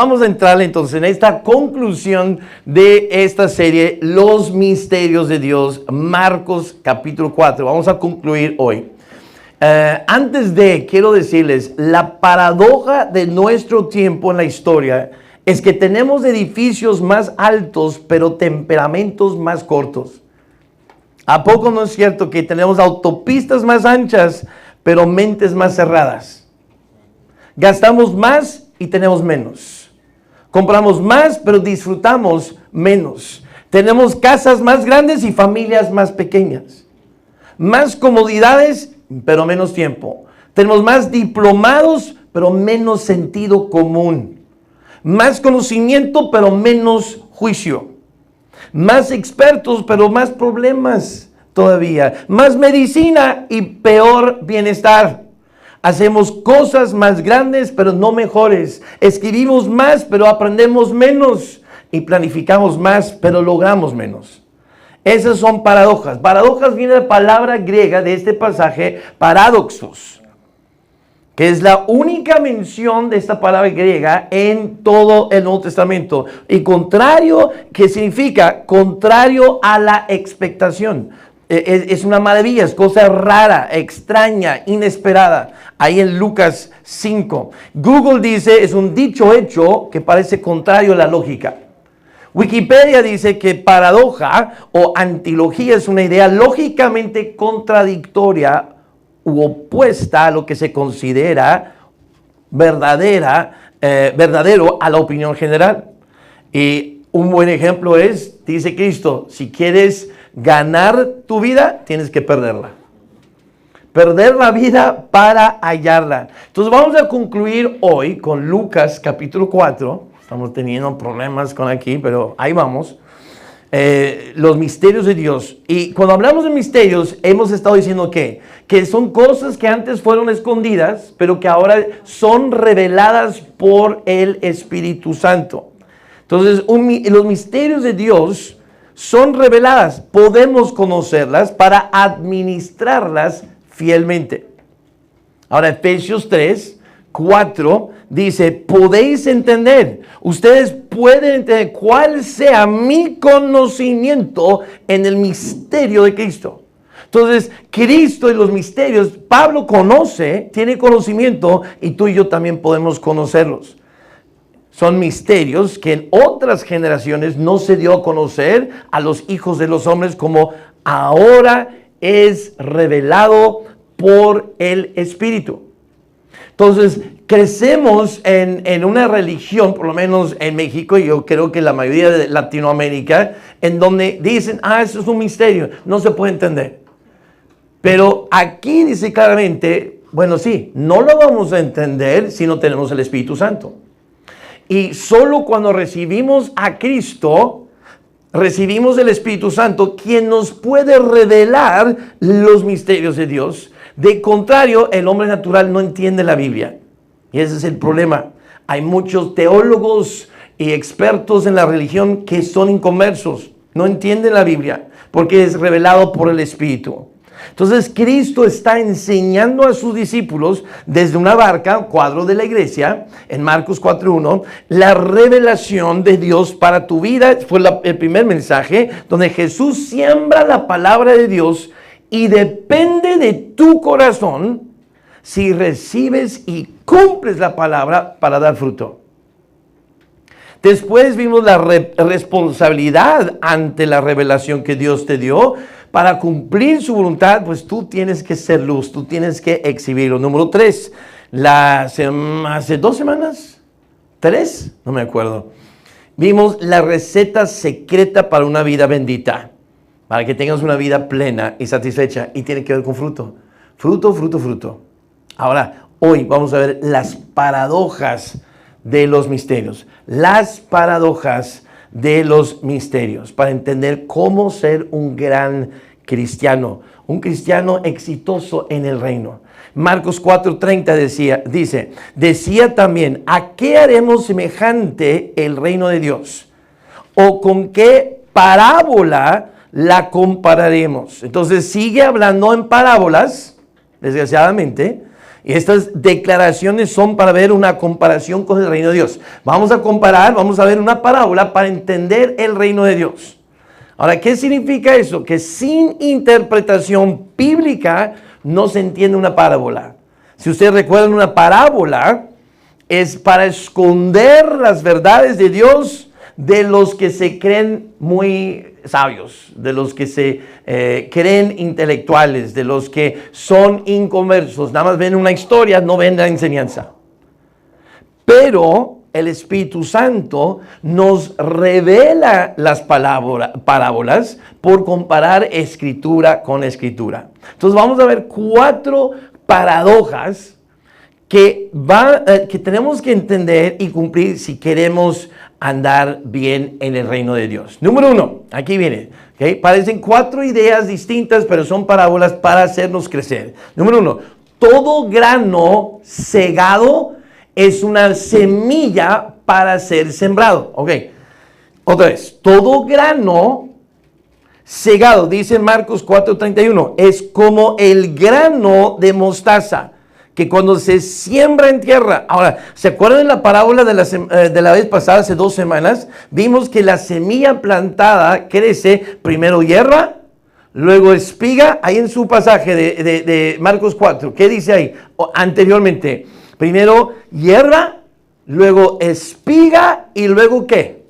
Vamos a entrar entonces en esta conclusión de esta serie, Los Misterios de Dios, Marcos capítulo 4. Vamos a concluir hoy. Quiero decirles, la paradoja de nuestro tiempo en la historia es que tenemos edificios más altos, pero temperamentos más cortos. ¿A poco no es cierto que tenemos autopistas más anchas, pero mentes más cerradas? Gastamos más y tenemos menos. Compramos más, pero disfrutamos menos. Tenemos casas más grandes y familias más pequeñas. Más comodidades, pero menos tiempo. Tenemos más diplomados, pero menos sentido común. Más conocimiento, pero menos juicio. Más expertos, pero más problemas todavía. Más medicina y peor bienestar. Hacemos cosas más grandes, pero no mejores. Escribimos más, pero aprendemos menos. Y planificamos más, pero logramos menos. Esas son paradojas. Paradojas viene de la palabra griega de este pasaje, paradoxos, que es la única mención de esta palabra griega en todo el Nuevo Testamento. Y contrario, que significa contrario a la expectación. Es una maravilla, es cosa rara, extraña, inesperada. Ahí en Lucas 5. Google dice, es un dicho hecho que parece contrario a la lógica. Wikipedia dice que paradoja o antilogía es una idea lógicamente contradictoria u opuesta a lo que se considera verdadero a la opinión general. Y un buen ejemplo es, dice Cristo, si quieres ganar tu vida, tienes que perderla. Perder la vida para hallarla. Entonces vamos a concluir hoy con Lucas capítulo 4. Estamos teniendo problemas con aquí, pero ahí vamos. Los misterios de Dios. Y cuando hablamos de misterios, hemos estado diciendo que son cosas que antes fueron escondidas, pero que ahora son reveladas por el Espíritu Santo. Entonces, los misterios de Dios son reveladas. Podemos conocerlas para administrarlas fielmente. Ahora, Efesios 3:4 dice, podéis entender, ustedes pueden entender cuál sea mi conocimiento en el misterio de Cristo. Entonces, Cristo y los misterios, Pablo conoce, tiene conocimiento y tú y yo también podemos conocerlos. Son misterios que en otras generaciones no se dio a conocer a los hijos de los hombres como ahora es revelado por el Espíritu. Entonces, crecemos en una religión, por lo menos en México, y yo creo que la mayoría de Latinoamérica, en donde dicen, eso es un misterio, no se puede entender. Pero aquí dice claramente, bueno, sí, no lo vamos a entender si no tenemos el Espíritu Santo. Y solo cuando recibimos a Cristo, recibimos el Espíritu Santo, quien nos puede revelar los misterios de Dios. De contrario, el hombre natural no entiende la Biblia. Y ese es el problema. Hay muchos teólogos y expertos en la religión que son inconversos. No entienden la Biblia porque es revelado por el Espíritu. Entonces, Cristo está enseñando a sus discípulos desde una barca, cuadro de la iglesia, en Marcos 4:1, la revelación de Dios para tu vida. Fue el primer mensaje donde Jesús siembra la palabra de Dios y depende de tu corazón si recibes y cumples la palabra para dar fruto. Después vimos la responsabilidad ante la revelación que Dios te dio. Para cumplir su voluntad, pues tú tienes que ser luz, tú tienes que exhibirlo. Número 3, hace 2 semanas, 3, no me acuerdo, vimos la receta secreta para una vida bendita, para que tengas una vida plena y satisfecha, y tiene que ver con fruto. Fruto, fruto, fruto. Ahora, hoy vamos a ver las paradojas de los misterios. Las paradojas de los misterios, para entender cómo ser un gran cristiano, un cristiano exitoso en el reino. Marcos 4:30 decía también, ¿a qué haremos semejante el reino de Dios? ¿O con qué parábola la compararemos? Entonces sigue hablando en parábolas, desgraciadamente, Y estas declaraciones son para ver una comparación con el reino de Dios. Vamos a comparar, vamos a ver una parábola para entender el reino de Dios. Ahora, ¿qué significa eso? Que sin interpretación bíblica no se entiende una parábola. Si ustedes recuerdan, una parábola es para esconder las verdades de Dios de los que se creen muy sabios, de los que se creen intelectuales, de los que son inconversos. Nada más ven una historia, no ven la enseñanza. Pero el Espíritu Santo nos revela las parábolas por comparar escritura con escritura. Entonces vamos a ver 4 paradojas que tenemos que entender y cumplir si queremos andar bien en el reino de Dios. Número 1, aquí viene. ¿Okay? Parecen 4 ideas distintas, pero son parábolas para hacernos crecer. Número 1, todo grano segado es una semilla para ser sembrado. Ok, otra vez, todo grano segado, dice Marcos 4:31, es como el grano de mostaza, que cuando se siembra en tierra. Ahora, ¿se acuerdan de la parábola de la vez pasada, hace 2 semanas? Vimos que la semilla plantada crece, primero hierba, luego espiga. Ahí en su pasaje de Marcos 4, ¿qué dice ahí? Anteriormente, primero hierba, luego espiga y luego ¿qué?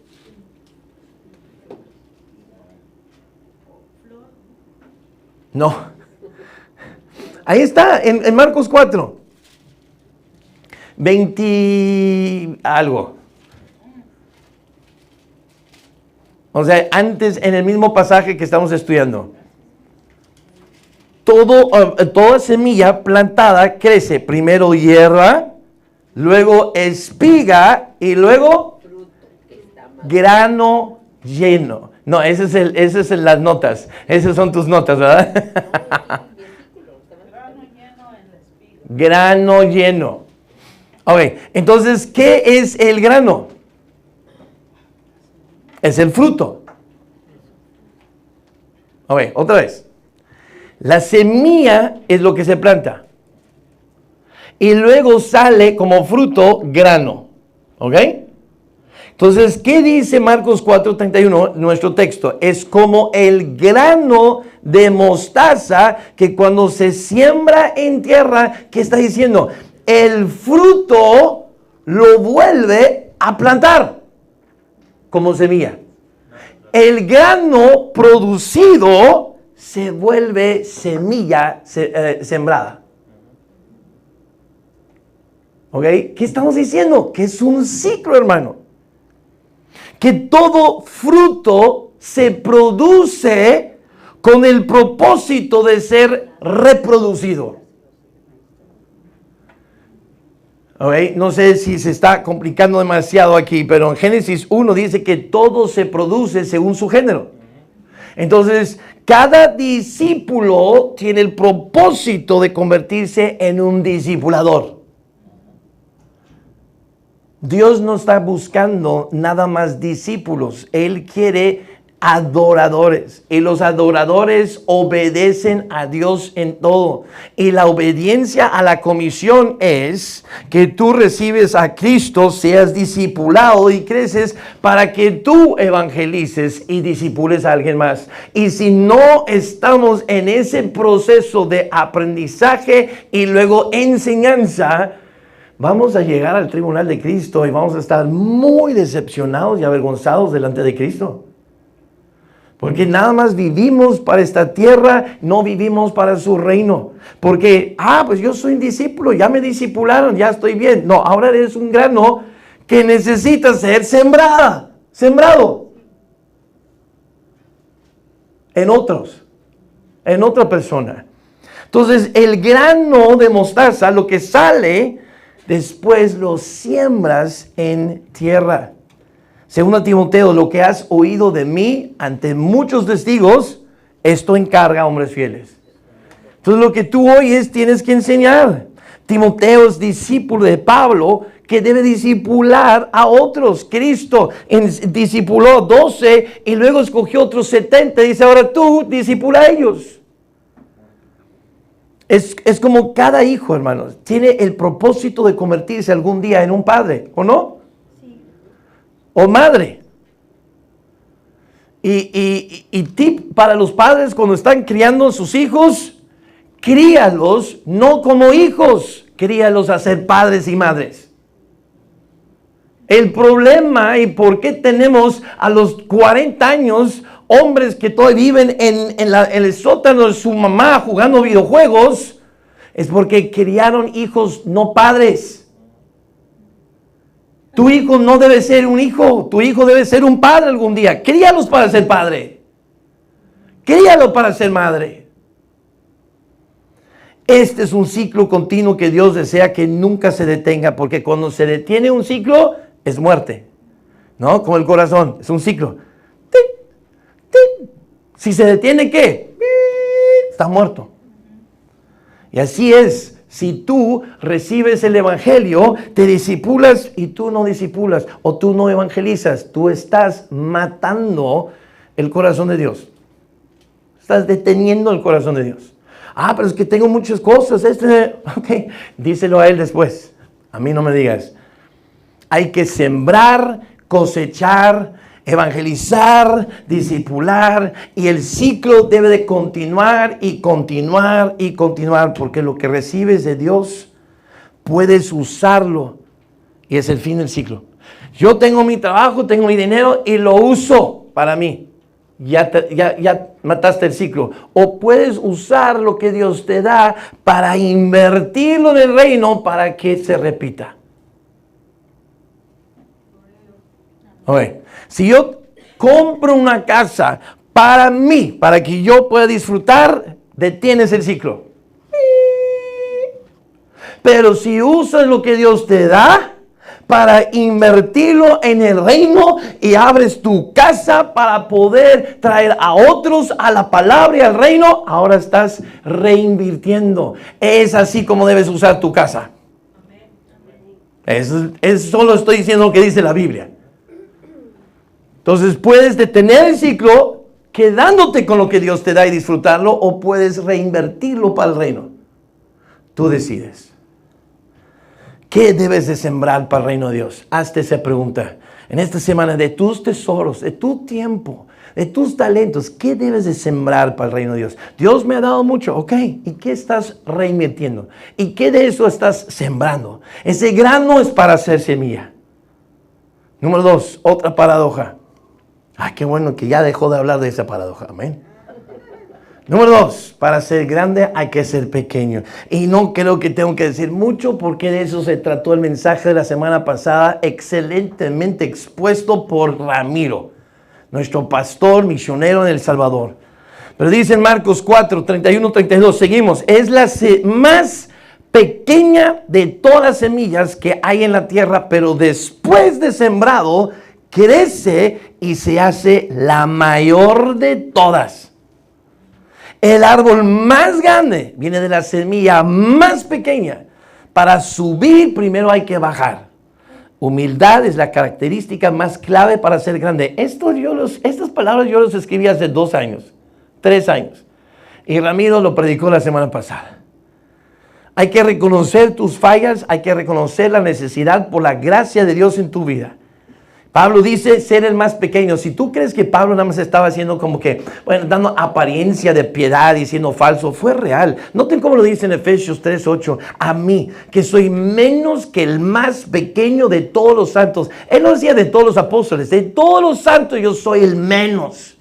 No. Ahí está, en Marcos 4. 20 algo. O sea, antes, en el mismo pasaje que estamos estudiando. Toda semilla plantada crece. Primero hierba, luego espiga y luego grano lleno. No, ese es las notas. Esas son tus notas, ¿verdad? Grano lleno. Ok, entonces, ¿qué es el grano? Es el fruto. Ok, otra vez. La semilla es lo que se planta. Y luego sale como fruto grano. ¿Ok? Entonces, ¿qué dice Marcos 4:31? Nuestro texto es como el grano de mostaza que cuando se siembra en tierra, ¿qué está diciendo? El fruto lo vuelve a plantar como semilla. El grano producido se vuelve semilla sembrada. ¿Ok? ¿Qué estamos diciendo? Que es un ciclo, hermano. Que todo fruto se produce con el propósito de ser reproducido. Okay. No sé si se está complicando demasiado aquí, pero en Génesis 1 dice que todo se produce según su género. Entonces, cada discípulo tiene el propósito de convertirse en un discipulador. Dios no está buscando nada más discípulos. Él quiere adoradores. Y los adoradores obedecen a Dios en todo. Y la obediencia a la comisión es que tú recibes a Cristo, seas discipulado y creces para que tú evangelices y discipules a alguien más. Y si no estamos en ese proceso de aprendizaje y luego enseñanza, vamos a llegar al tribunal de Cristo y vamos a estar muy decepcionados y avergonzados delante de Cristo. Porque nada más vivimos para esta tierra, no vivimos para su reino. Porque, pues yo soy un discípulo, ya me discipularon, ya estoy bien. No, ahora eres un grano que necesita ser sembrado. En otra persona. Entonces, el grano de mostaza, lo que sale, después lo siembras en tierra. Según Timoteo, lo que has oído de mí ante muchos testigos, esto encarga a hombres fieles. Entonces lo que tú oyes tienes que enseñar. Timoteo es discípulo de Pablo que debe discipular a otros. Cristo discipuló 12 y luego escogió otros 70. Dice, ahora tú discipula a ellos. Es como cada hijo, hermanos, tiene el propósito de convertirse algún día en un padre, ¿o no? Sí. O madre. Y tip para los padres cuando están criando a sus hijos, críalos no como hijos, críalos a ser padres y madres. El problema y por qué tenemos a los 40 años hombres que todavía viven en el sótano de su mamá jugando videojuegos, es porque criaron hijos no padres. Tu hijo no debe ser un hijo, tu hijo debe ser un padre algún día. Críalos para ser padre. Críalo para ser madre. Este es un ciclo continuo que Dios desea que nunca se detenga, porque cuando se detiene un ciclo, es muerte. ¿No? Como el corazón, es un ciclo. Si se detiene, ¿qué? Está muerto. Y así es. Si tú recibes el evangelio, te discipulas y tú no discipulas, o tú no evangelizas, tú estás matando el corazón de Dios. Estás deteniendo el corazón de Dios. Ah, pero es que tengo muchas cosas. Ok, díselo a él después. A mí no me digas. Hay que sembrar, cosechar, evangelizar, discipular, y el ciclo debe de continuar y continuar y continuar, porque lo que recibes de Dios puedes usarlo y es el fin del ciclo. Yo tengo mi trabajo, tengo mi dinero y lo uso para mí. Ya mataste el ciclo. O puedes usar lo que Dios te da para invertirlo en el reino para que se repita. Okay. Si yo compro una casa para mí, para que yo pueda disfrutar, detienes el ciclo. Pero si usas lo que Dios te da para invertirlo en el reino y abres tu casa para poder traer a otros a la palabra y al reino, ahora estás reinvirtiendo. Es así como debes usar tu casa. Eso solo estoy diciendo lo que dice la Biblia. Entonces puedes detener el ciclo quedándote con lo que Dios te da y disfrutarlo, o puedes reinvertirlo para el reino. Tú decides. ¿Qué debes de sembrar para el reino de Dios? Hazte esa pregunta. En esta semana, de tus tesoros, de tu tiempo, de tus talentos, ¿qué debes de sembrar para el reino de Dios? Dios me ha dado mucho, ok. ¿Y qué estás reinvirtiendo? ¿Y qué de eso estás sembrando? Ese grano es para hacer semilla. Número 2, otra paradoja. Qué bueno que ya dejó de hablar de esa paradoja. Amén. Número 2, para ser grande hay que ser pequeño. Y no creo que tengo que decir mucho, porque de eso se trató el mensaje de la semana pasada, excelentemente expuesto por Ramiro, nuestro pastor misionero en El Salvador. Pero dice en Marcos 4, 31, 32, seguimos. Es la más pequeña de todas las semillas que hay en la tierra, pero después de sembrado, crece y se hace la mayor de todas. El árbol más grande viene de la semilla más pequeña. Para subir primero hay que bajar. Humildad es la característica más clave para ser grande. Estas palabras yo las escribí hace 2 años, 3 años. Y Ramiro lo predicó la semana pasada. Hay que reconocer tus fallas, hay que reconocer la necesidad por la gracia de Dios en tu vida. Pablo dice ser el más pequeño. Si tú crees que Pablo nada más estaba haciendo como que, dando apariencia de piedad y siendo falso, fue real. Noten cómo lo dice en Efesios 3:8. A mí, que soy menos que el más pequeño de todos los santos. Él no decía de todos los apóstoles, de todos los santos yo soy el menos.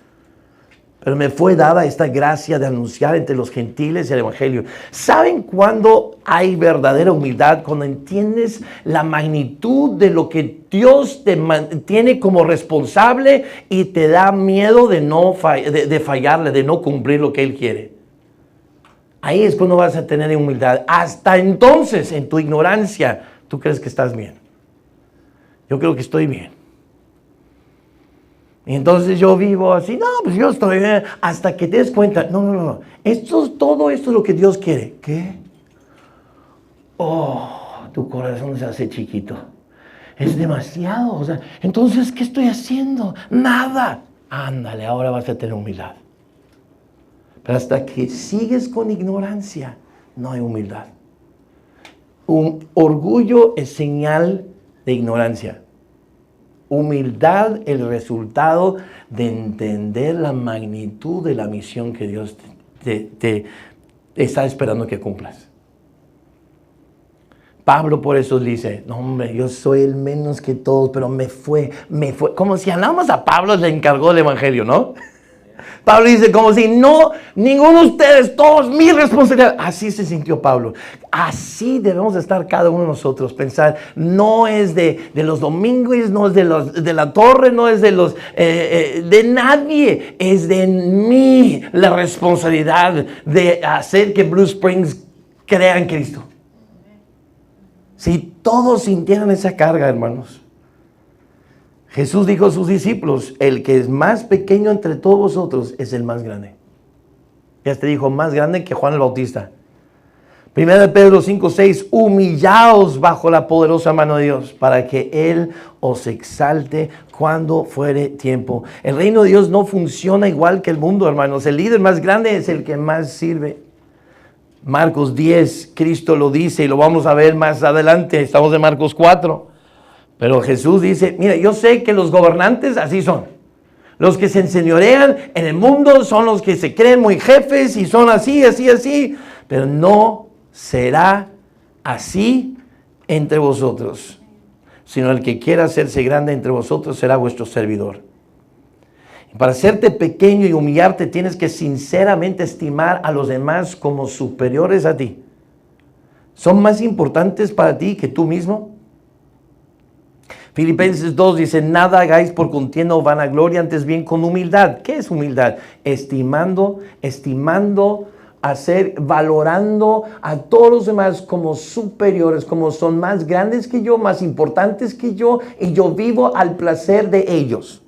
Pero me fue dada esta gracia de anunciar entre los gentiles el evangelio. ¿Saben cuándo hay verdadera humildad? Cuando entiendes la magnitud de lo que Dios te tiene como responsable y te da miedo de fallarle, de no cumplir lo que Él quiere. Ahí es cuando vas a tener humildad. Hasta entonces, en tu ignorancia, tú crees que estás bien. Yo creo que estoy bien. Y entonces yo vivo así, no, pues yo estoy bien, hasta que te des cuenta, no. Todo esto es lo que Dios quiere. ¿Qué? Tu corazón se hace chiquito. Es demasiado, entonces, ¿qué estoy haciendo? Nada. Ándale, ahora vas a tener humildad. Pero hasta que sigues con ignorancia, no hay humildad. Un orgullo es señal de ignorancia. Humildad, el resultado de entender la magnitud de la misión que Dios te está esperando que cumplas. Pablo por eso dice, no hombre, yo soy el menos que todos, pero me fue. Como si nada más a Pablo le encargó el evangelio, ¿no? Pablo dice como si no, ninguno de ustedes, todos mi responsabilidad. Así se sintió Pablo. Así debemos estar cada uno de nosotros. Pensar, no es de los domingos, no es de la torre, no es de nadie. Es de mí la responsabilidad de hacer que Blue Springs crea en Cristo. Si todos sintieran esa carga, hermanos. Jesús dijo a sus discípulos, el que es más pequeño entre todos vosotros es el más grande. Ya te dijo, más grande que Juan el Bautista. 1 Pedro 5:6, humillaos bajo la poderosa mano de Dios para que Él os exalte cuando fuere tiempo. El reino de Dios no funciona igual que el mundo, hermanos. El líder más grande es el que más sirve. Marcos 10, Cristo lo dice y lo vamos a ver más adelante. Estamos en Marcos 4. Pero Jesús dice, mira, yo sé que los gobernantes así son. Los que se enseñorean en el mundo son los que se creen muy jefes y son así. Pero no será así entre vosotros, sino el que quiera hacerse grande entre vosotros será vuestro servidor. Y para hacerte pequeño y humillarte tienes que sinceramente estimar a los demás como superiores a ti. ¿Son más importantes para ti que tú mismo? Filipenses 2 dice, nada hagáis por contienda o vanagloria, antes bien con humildad. ¿Qué es humildad? Estimando, valorando a todos los demás como superiores, como son más grandes que yo, más importantes que yo, y yo vivo al placer de ellos.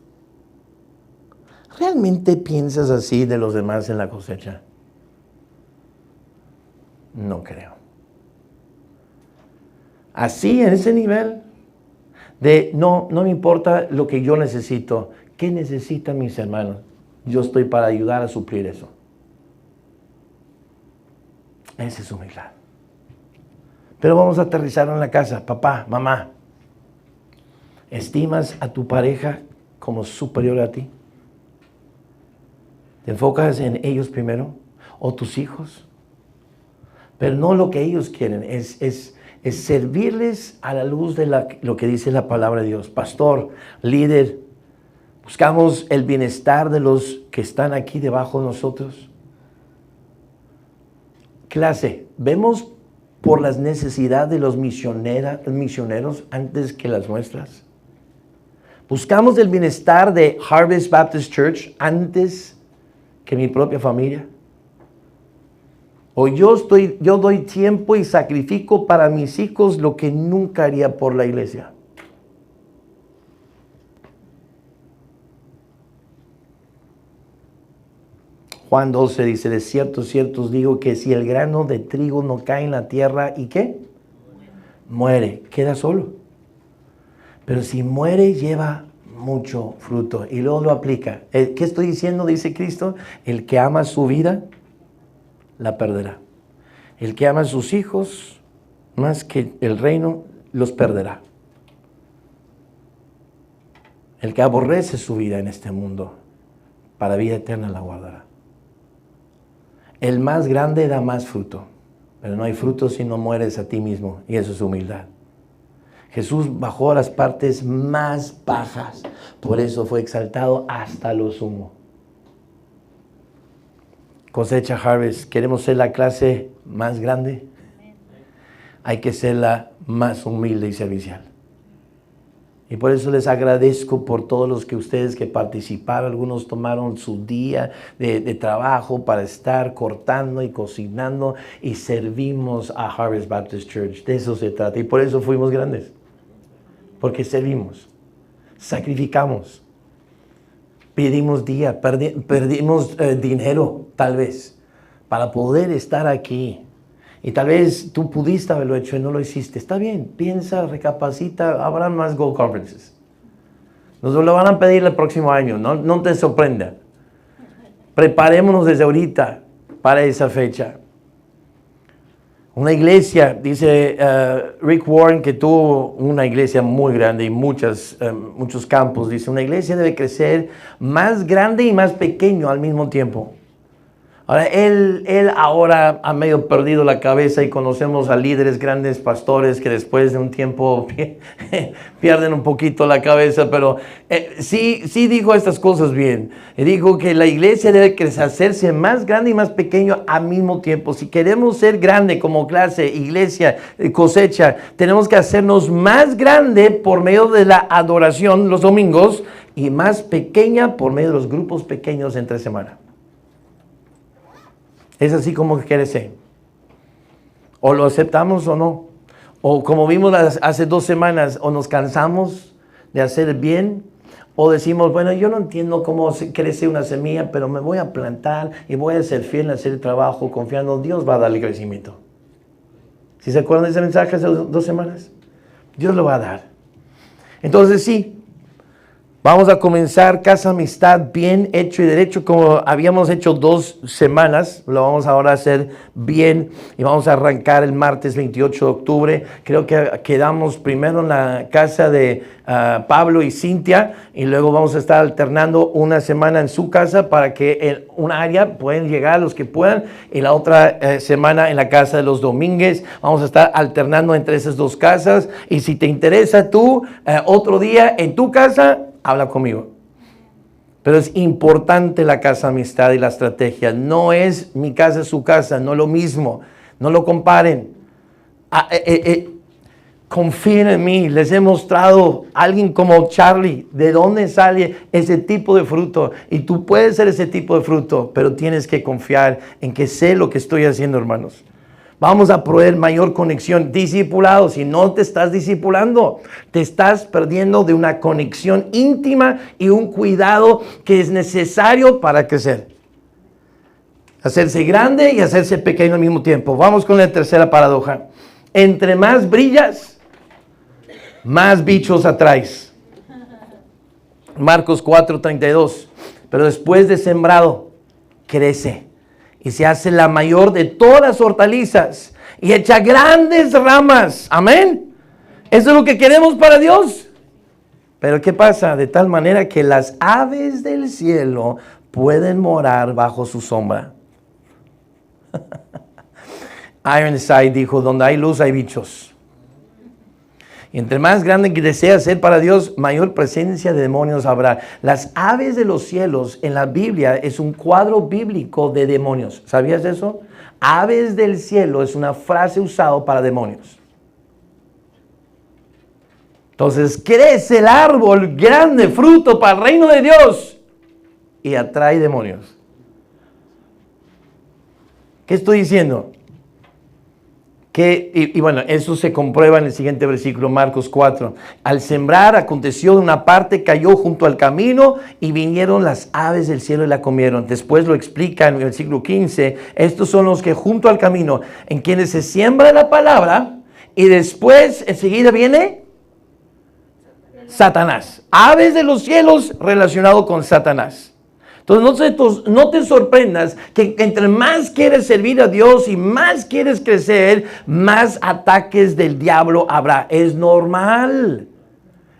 ¿Realmente piensas así de los demás en la cosecha? No creo. Así, en ese nivel de no me importa lo que yo necesito. ¿Qué necesitan mis hermanos? Yo estoy para ayudar a suplir eso. Esa es humildad. Pero vamos a aterrizarlo en la casa. Papá, mamá, ¿estimas a tu pareja como superior a ti? ¿Te enfocas en ellos primero? ¿O tus hijos? Pero no lo que ellos quieren, es servirles a la luz de lo que dice la palabra de Dios. Pastor, líder, buscamos el bienestar de los que están aquí debajo de nosotros. Clase, vemos por las necesidades de los misioneros antes que las nuestras. Buscamos el bienestar de Harvest Baptist Church antes que mi propia familia. O yo doy tiempo y sacrifico para mis hijos lo que nunca haría por la iglesia. Juan 12 dice, de cierto, cierto os digo que si el grano de trigo no cae en la tierra, ¿y qué? Muere, queda solo. Pero si muere, lleva mucho fruto. Y luego lo aplica. ¿Qué estoy diciendo? Dice Cristo, el que ama su vida, la perderá. El que ama a sus hijos más que el reino, los perderá. El que aborrece su vida en este mundo, para vida eterna la guardará. El más grande da más fruto, pero no hay fruto si no mueres a ti mismo, y eso es humildad. Jesús bajó a las partes más bajas, por eso fue exaltado hasta lo sumo. Cosecha Harvest, ¿queremos ser la clase más grande? Hay que ser la más humilde y servicial. Y por eso les agradezco por todos los que ustedes que participaron. Algunos tomaron su día de trabajo para estar cortando y cocinando y servimos a Harvest Baptist Church. De eso se trata y por eso fuimos grandes. Porque servimos, sacrificamos. Pedimos perdimos dinero, tal vez, para poder estar aquí. Y tal vez tú pudiste haberlo hecho y no lo hiciste. Está bien, piensa, recapacita, habrá más Go Conferences. Nos lo van a pedir el próximo año, no te sorprenda. Preparémonos desde ahorita para esa fecha. Una iglesia, dice Rick Warren, que tuvo una iglesia muy grande y muchos campos, dice, una iglesia debe crecer más grande y más pequeño al mismo tiempo. Ahora, él ahora ha medio perdido la cabeza y conocemos a líderes, grandes pastores que después de un tiempo pierden un poquito la cabeza, pero sí dijo estas cosas bien. Dijo que la iglesia debe hacerse más grande y más pequeño al mismo tiempo. Si queremos ser grande como clase, iglesia, cosecha, tenemos que hacernos más grande por medio de la adoración los domingos y más pequeña por medio de los grupos pequeños entre semana. Es así como quiere ser. O lo aceptamos o no. O como vimos hace 2 semanas, o nos cansamos de hacer el bien, o decimos, bueno, yo no entiendo cómo crece una semilla, pero me voy a plantar y voy a ser fiel en hacer el trabajo, confiando en Dios va a darle crecimiento. ¿Sí se acuerdan de ese mensaje hace 2 semanas? Dios lo va a dar. Entonces sí. Vamos a comenzar Casa Amistad bien hecho y derecho, como habíamos hecho 2 semanas. Lo vamos ahora a hacer bien y vamos a arrancar el martes 28 de octubre. Creo que quedamos primero en la casa de Pablo y Cintia y luego vamos a estar alternando una semana en su casa para que en un área pueden llegar los que puedan y la otra semana en la casa de los Domínguez. Vamos a estar alternando entre esas 2 casas y si te interesa tú, otro día en tu casa, habla conmigo. Pero es importante la casa amistad y la estrategia. No es mi casa, su casa, no lo mismo. No lo comparen. Confíen en mí. Les he mostrado a alguien como Charlie de dónde sale ese tipo de fruto. Y tú puedes ser ese tipo de fruto, pero tienes que confiar en que sé lo que estoy haciendo, hermanos. Vamos a proveer mayor conexión. Discipulado, si no te estás discipulando, te estás perdiendo de una conexión íntima y un cuidado que es necesario para crecer. Hacerse grande y hacerse pequeño al mismo tiempo. Vamos con la tercera paradoja. Entre más brillas, más bichos atraes. Marcos 4:32. Pero después de sembrado, crece. Y se hace la mayor de todas las hortalizas y echa grandes ramas. Amén. Eso es lo que queremos para Dios. Pero ¿qué pasa? De tal manera que las aves del cielo pueden morar bajo su sombra. Ironside dijo, donde hay luz hay bichos. Y entre más grande que deseas ser para Dios, mayor presencia de demonios habrá. Las aves de los cielos en la Biblia es un cuadro bíblico de demonios. ¿Sabías eso? Aves del cielo es una frase usada para demonios. Entonces crece el árbol grande, fruto para el reino de Dios y atrae demonios. ¿Qué estoy diciendo? Bueno, eso se comprueba en el siguiente versículo, Marcos 4. Al sembrar aconteció de una parte, cayó junto al camino y vinieron las aves del cielo y la comieron. Después lo explica en el versículo 15. Estos son los que junto al camino, en quienes se siembra la palabra y después enseguida viene Satanás. Aves de los cielos relacionado con Satanás. Entonces no te sorprendas que entre más quieres servir a Dios y más quieres crecer, más ataques del diablo habrá. Es normal.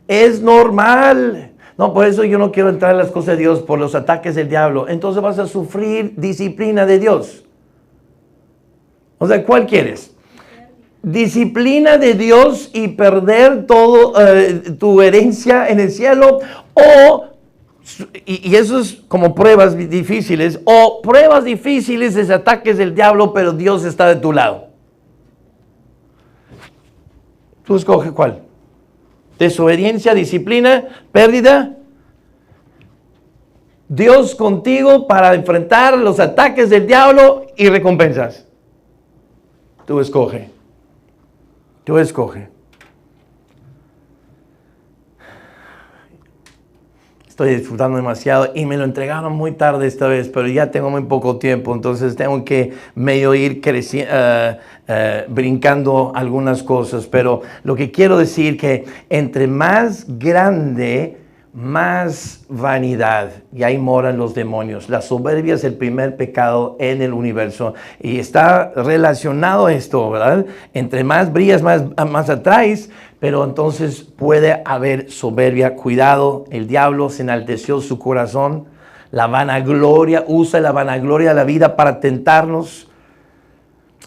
Es normal. No, por eso yo no quiero entrar en las cosas de Dios por los ataques del diablo. Entonces vas a sufrir disciplina de Dios. O sea, ¿cuál quieres? Disciplina de Dios y perder todo tu herencia en el cielo, o y eso es como pruebas difíciles, o pruebas difíciles es ataques del diablo, pero Dios está de tu lado. Tú escoge cuál. Desobediencia, disciplina, pérdida. Dios contigo para enfrentar los ataques del diablo y recompensas. Tú escoge. Tú escoge. Estoy disfrutando demasiado y me lo entregaron muy tarde esta vez, pero ya tengo muy poco tiempo, entonces tengo que medio ir brincando algunas cosas. Pero lo que quiero decir que entre más grande más vanidad, y ahí moran los demonios. La soberbia es el primer pecado en el universo y está relacionado a esto, ¿verdad? Entre más brillas, más atraes, pero entonces puede haber soberbia. Cuidado, el diablo se enalteció su corazón. La vanagloria, usa la vanagloria de la vida para tentarnos.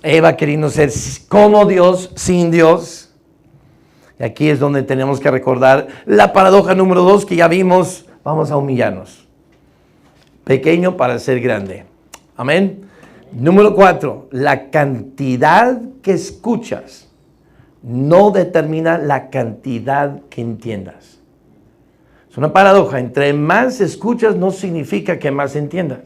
Eva queriendo ser como Dios, sin Dios. Y aquí es donde tenemos que recordar la paradoja número 2 que ya vimos. Vamos a humillarnos. Pequeño para ser grande. Amén. Número 4. La cantidad que escuchas no determina la cantidad que entiendas. Es una paradoja. Entre más escuchas no significa que más entiendas.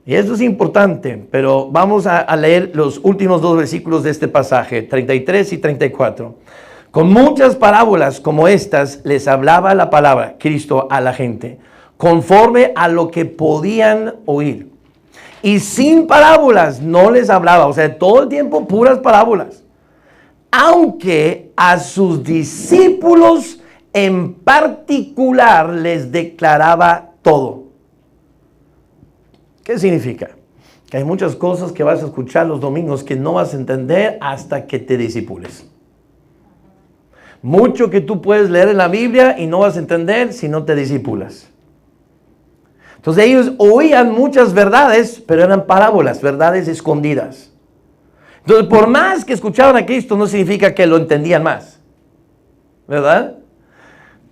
Y esto es importante, pero vamos a leer los últimos 2 versículos de este pasaje, 33 y 34. Con muchas parábolas como estas les hablaba la palabra, Cristo, a la gente, conforme a lo que podían oír. Y sin parábolas no les hablaba, o sea, todo el tiempo puras parábolas. Aunque a sus discípulos en particular les declaraba todo. ¿Qué significa? Que hay muchas cosas que vas a escuchar los domingos que no vas a entender hasta que te discipules. Mucho que tú puedes leer en la Biblia y no vas a entender si no te discipulas. Entonces ellos oían muchas verdades, pero eran parábolas, verdades escondidas. Entonces por más que escuchaban a Cristo no significa que lo entendían más. ¿Verdad?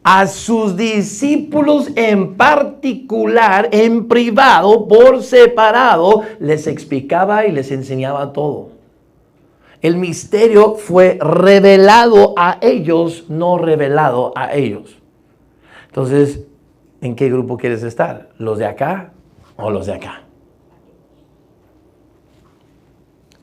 A sus discípulos en particular, en privado, por separado, les explicaba y les enseñaba todo. El misterio fue revelado a ellos, no revelado a ellos. Entonces, ¿en qué grupo quieres estar? ¿Los de acá o los de acá?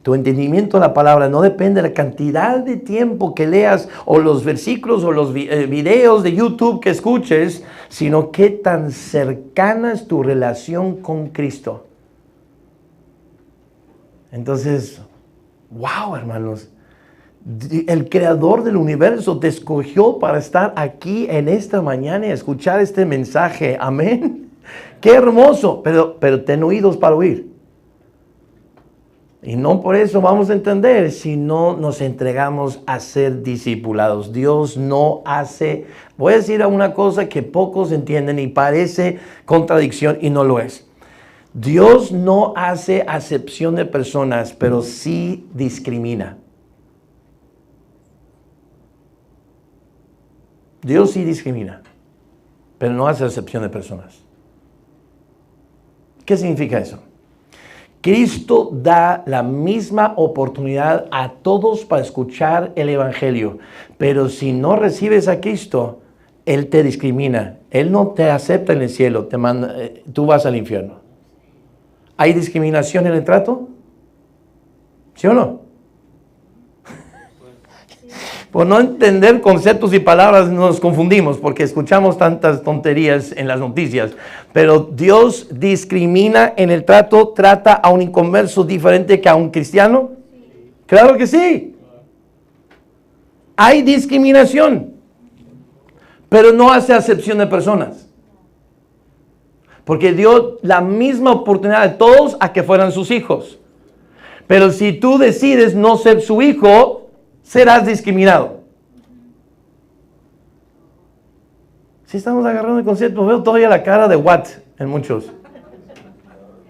Tu entendimiento de la palabra no depende de la cantidad de tiempo que leas o los versículos o los videos de YouTube que escuches, sino qué tan cercana es tu relación con Cristo. Entonces, wow, hermanos, el creador del universo te escogió para estar aquí en esta mañana y escuchar este mensaje. Amén. Qué hermoso, pero ten oídos para oír. Y no por eso vamos a entender si no nos entregamos a ser discipulados. Dios no hace, voy a decir una cosa que pocos entienden y parece contradicción y no lo es. Dios no hace acepción de personas, pero sí discrimina. Dios sí discrimina, pero no hace acepción de personas. ¿Qué significa eso? Cristo da la misma oportunidad a todos para escuchar el Evangelio, pero si no recibes a Cristo, Él te discrimina. Él no te acepta en el cielo, te manda, tú vas al infierno. ¿Hay discriminación en el trato? ¿Sí o no? Por no entender conceptos y palabras nos confundimos porque escuchamos tantas tonterías en las noticias. Pero Dios discrimina en el trato, trata a un inconverso diferente que a un cristiano. Claro que sí. Hay discriminación, pero no hace acepción de personas. Porque dio la misma oportunidad a todos a que fueran sus hijos. Pero si tú decides no ser su hijo, serás discriminado. Si estamos agarrando el concepto, veo todavía la cara de what en muchos.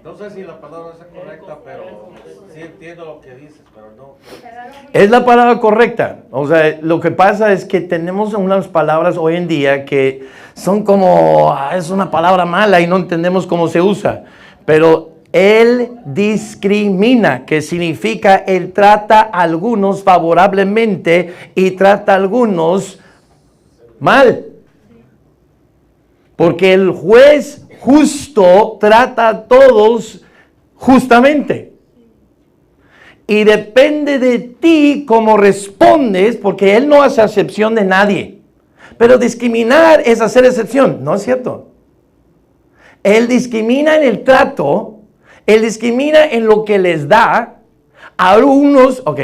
No sé si la palabra es correcta, pero sí entiendo lo que dices, pero no. Es la palabra correcta. O sea, lo que pasa es que tenemos unas palabras hoy en día que son como, es una palabra mala y no entendemos cómo se usa. Pero Él discrimina, que significa Él trata a algunos favorablemente y trata a algunos mal. Porque el juez justo trata a todos justamente. Y depende de ti cómo respondes, porque Él no hace acepción de nadie. Pero discriminar es hacer excepción, ¿no es cierto? Él discrimina en el trato, Él discrimina en lo que les da a unos, ok.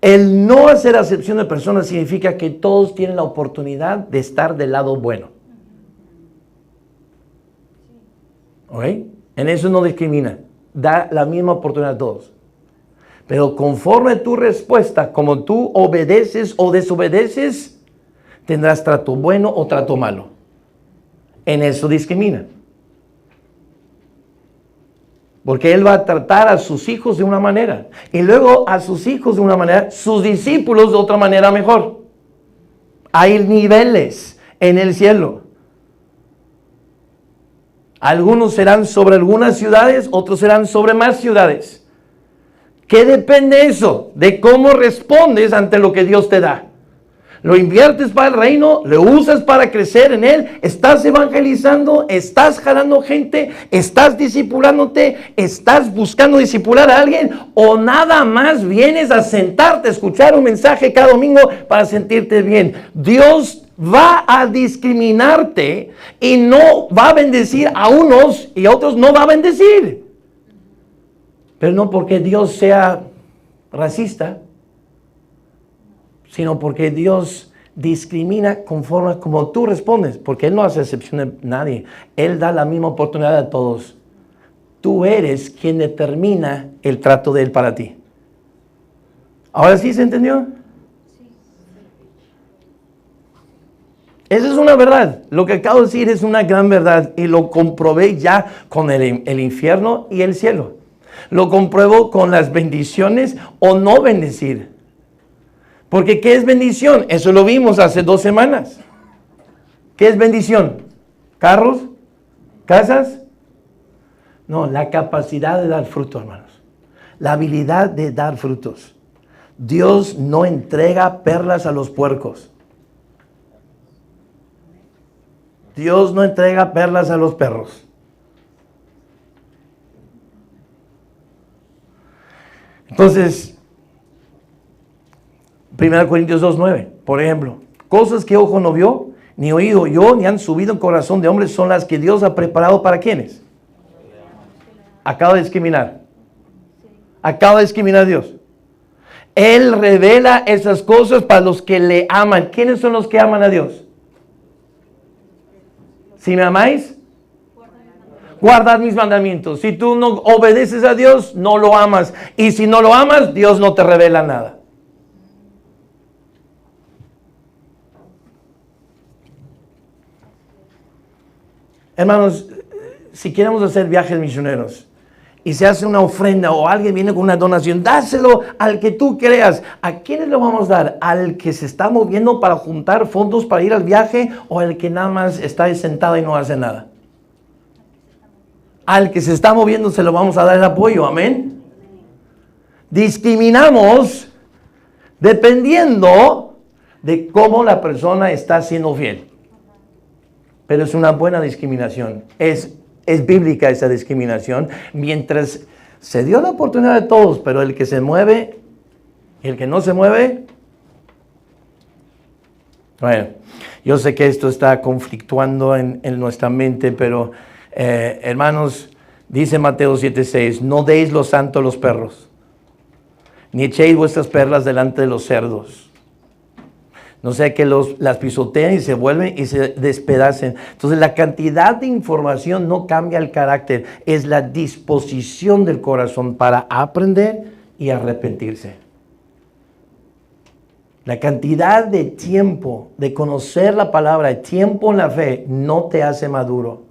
El no hacer acepción de personas significa que todos tienen la oportunidad de estar del lado bueno. ¿Ok? En eso no discrimina. Da la misma oportunidad a todos. Pero conforme tu respuesta, como tú obedeces o desobedeces, tendrás trato bueno o trato malo. En eso discrimina. Porque Él va a tratar a sus hijos de una manera. Y luego a sus hijos de una manera, sus discípulos de otra manera mejor. Hay niveles en el cielo. Algunos serán sobre algunas ciudades, otros serán sobre más ciudades. ¿Qué depende eso? De cómo respondes ante lo que Dios te da. Lo inviertes para el reino, lo usas para crecer en Él, estás evangelizando, estás jalando gente, estás discipulándote, estás buscando discipular a alguien, o nada más vienes a sentarte a escuchar un mensaje cada domingo para sentirte bien. Dios va a discriminarte y no va a bendecir a unos y a otros no va a bendecir. Pero no porque Dios sea racista, sino porque Dios discrimina conforme como tú respondes, porque Él no hace excepción de nadie. Él da la misma oportunidad a todos. Tú eres quien determina el trato de Él para ti. ¿Ahora sí se entendió? Esa es una verdad. Lo que acabo de decir es una gran verdad y lo comprobé ya con el infierno y el cielo. Lo compruebo con las bendiciones o no bendecir. Porque ¿qué es bendición? Eso lo vimos hace 2 semanas. ¿Qué es bendición? ¿Carros? ¿Casas? No, la capacidad de dar fruto, hermanos. La habilidad de dar frutos. Dios no entrega perlas a los puercos. Dios no entrega perlas a los perros. Entonces, 1 Corintios 2:9, por ejemplo, cosas que ojo no vio, ni oído oyó, ni han subido en corazón de hombres, son las que Dios ha preparado para ¿quiénes? Acaba de discriminar. Acaba de discriminar a Dios. Él revela esas cosas para los que le aman. ¿Quiénes son los que aman a Dios? Si me amáis, guardad mis mandamientos. Si tú no obedeces a Dios, no lo amas. Y si no lo amas, Dios no te revela nada. Hermanos, si queremos hacer viajes misioneros y se hace una ofrenda o alguien viene con una donación, dáselo al que tú creas. ¿A quiénes lo vamos a dar? ¿Al que se está moviendo para juntar fondos para ir al viaje o al que nada más está sentado y no hace nada? Al que se está moviendo se lo vamos a dar el apoyo, amén. Discriminamos dependiendo de cómo la persona está siendo fiel. Pero es una buena discriminación. Es bíblica esa discriminación. Mientras se dio la oportunidad de todos, pero el que se mueve y el que no se mueve. Bueno, yo sé que esto está conflictuando en nuestra mente, pero hermanos, dice Mateo 7:6, no deis lo santo a los perros, ni echéis vuestras perlas delante de los cerdos. No sea que las pisoteen y se vuelven y se despedacen. Entonces la cantidad de información no cambia el carácter. Es la disposición del corazón para aprender y arrepentirse. La cantidad de tiempo de conocer la palabra, de tiempo en la fe, no te hace maduro.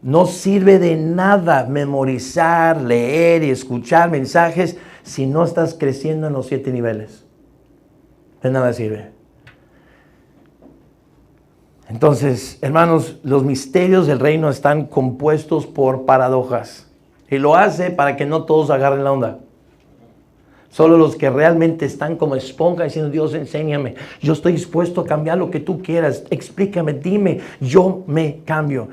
No sirve de nada memorizar, leer y escuchar mensajes si no estás creciendo en los 7 niveles. De nada sirve. Entonces, hermanos, los misterios del reino están compuestos por paradojas. Y lo hace para que no todos agarren la onda. Solo los que realmente están como esponja diciendo, Dios, enséñame. Yo estoy dispuesto a cambiar lo que tú quieras. Explícame, dime, yo me cambio.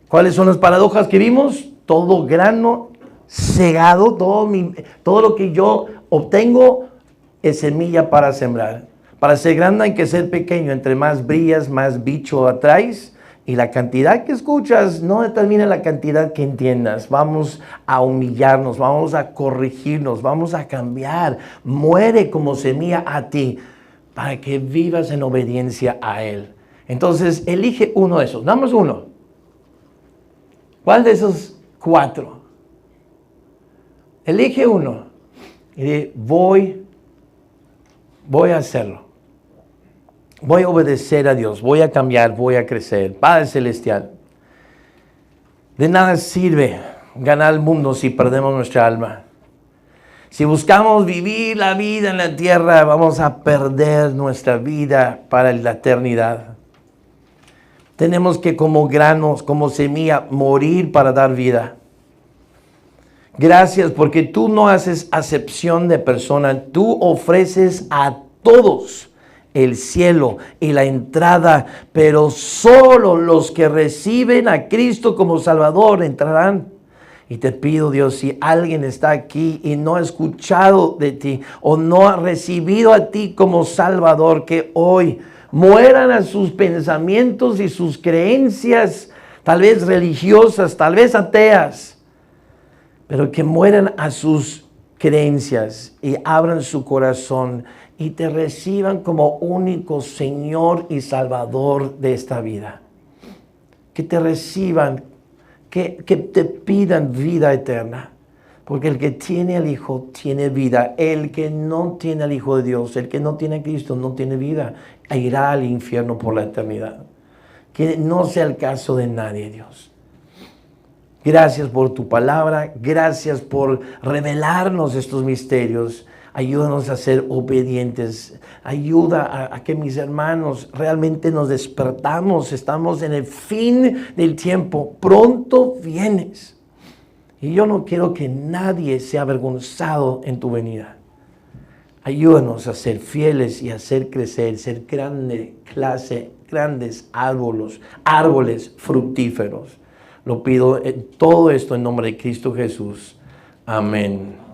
¿Cuáles son las paradojas que vimos? Todo grano cegado, todo lo que yo obtengo es semilla para sembrar. Para ser grande hay que ser pequeño. Entre más brillas, más bicho atraes Y la cantidad que escuchas no determina la cantidad que entiendas. Vamos a humillarnos, vamos a corregirnos, vamos a cambiar. Muere como semilla a ti para que vivas en obediencia a Él. Entonces, elige uno de esos. Damos uno. ¿Cuál de esos 4? Elige uno. Y di, voy a hacerlo. Voy a obedecer a Dios, voy a cambiar, voy a crecer. Padre Celestial, de nada sirve ganar el mundo si perdemos nuestra alma. Si buscamos vivir la vida en la tierra, vamos a perder nuestra vida para la eternidad. Tenemos que como granos, como semilla, morir para dar vida. Gracias porque tú no haces acepción de persona, tú ofreces a todos el cielo y la entrada, pero solo los que reciben a Cristo como Salvador entrarán. Y te pido, Dios, si alguien está aquí y no ha escuchado de ti o no ha recibido a ti como Salvador, que hoy mueran a sus pensamientos y sus creencias, tal vez religiosas, tal vez ateas, pero que mueran a sus creencias y abran su corazón y te reciban como único Señor y Salvador de esta vida. Que te reciban, que te pidan vida eterna. Porque el que tiene al Hijo tiene vida. El que no tiene al Hijo de Dios, el que no tiene a Cristo no tiene vida. E irá al infierno por la eternidad. Que no sea el caso de nadie, Dios. Gracias por tu palabra. Gracias por revelarnos estos misterios. Ayúdanos a ser obedientes. Ayuda a que mis hermanos realmente nos despertamos. Estamos en el fin del tiempo. Pronto vienes. Y yo no quiero que nadie sea avergonzado en tu venida. Ayúdanos a ser fieles y a hacer crecer, ser grandes árboles fructíferos. Lo pido todo esto en nombre de Cristo Jesús. Amén.